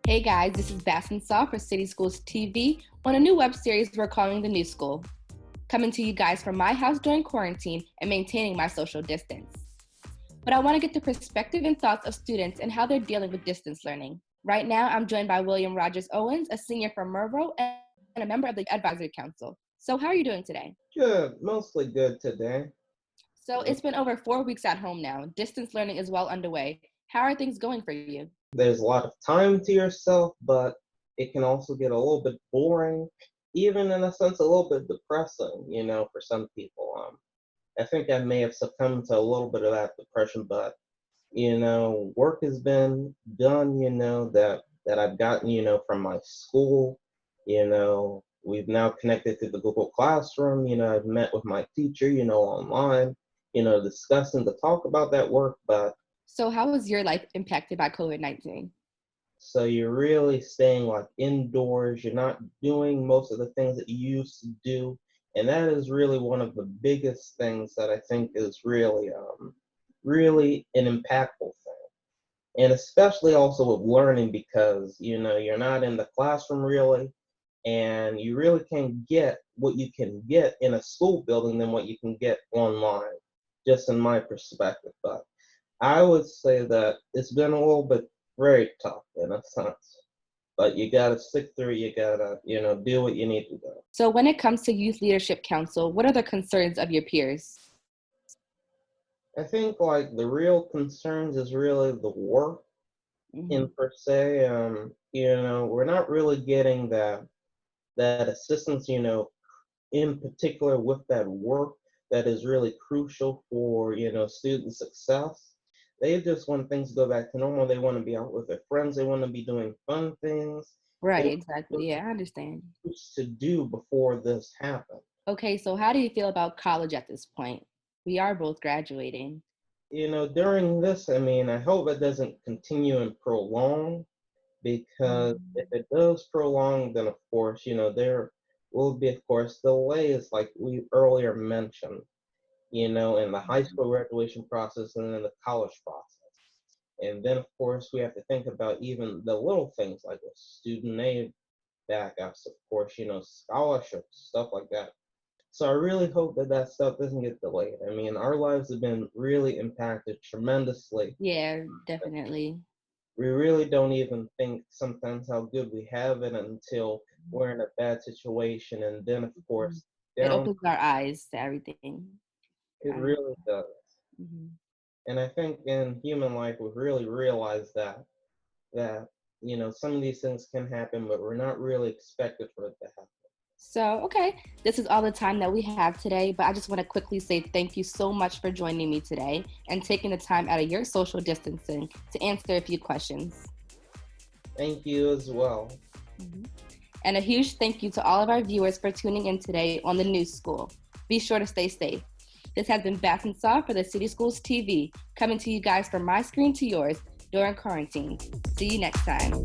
Hey guys, this is Bassin Saw for City Schools TV on a new web series we're calling The New School. Coming to you guys from my house during quarantine and maintaining my social distance. But I want to get the perspective and thoughts of students and how they're dealing with distance learning. Right now, I'm joined by William Rogers Owens, a senior from Mervo and a member of the Advisory Council. So how are you doing today? Good, mostly good today. So it's been over 4 weeks at home now. Distance learning is well underway. How are things going for you? There's a lot of time to yourself, but it can also get a little bit boring, even in a sense, a little bit depressing, for some people. I think I may have succumbed to a little bit of that depression, but, work has been done, that I've gotten, from my school. We've now connected to the Google Classroom. I've met with my teacher, online, discussing to talk about that work, but So how was your life impacted by COVID-19? so you're really staying like indoors. You're not doing most of the things that you used to do. And that is really one of the biggest things that I think is really an impactful thing. And especially also with learning because, you're not in the classroom really, and you really can't get what you can get in a school building than what you can get online, just in my perspective. But I would say that it's been a little bit very tough in a sense, but you gotta stick through. You gotta, do what you need to do. So when it comes to Youth Leadership Council, what are the concerns of your peers? I think like the real concerns is really the work Mm-hmm. in per se. We're not really getting that assistance, in particular with that work that is really crucial for, student success. They just want things to go back to normal. They want to be out with their friends. They want to be doing fun things. Right, They exactly. Yeah, I understand. used to do before this happened. Okay, so how do you feel about college at this point? We are both graduating. During this, I hope it doesn't continue and prolong because if Mm. it does prolong, then of course, there will be, of course, delays like we earlier mentioned, in the high school graduation process and in the college process. And then, of course, we have to think about even the little things like the student aid backups, of course, scholarships, stuff like that. So I really hope that that stuff doesn't get delayed. Our lives have been really impacted tremendously. Yeah, definitely. We really don't even think sometimes how good we have it until we're in a bad situation. And then, of Mhm. course, It down, opens our eyes to everything. it I really does. Mhm. And I think in human life, we've really realized that, some of these things can happen, but we're not really expected for it to happen. So, okay, this is all the time that we have today, but I just want to quickly say thank you so much for joining me today and taking the time out of your social distancing to answer a few questions. Thank you as well. Mhm. And a huge thank you to all of our viewers for tuning in today on The New School. Be sure to stay safe. This has been Bassin Saw for the City Schools TV, coming to you guys from my screen to yours during quarantine. See you next time.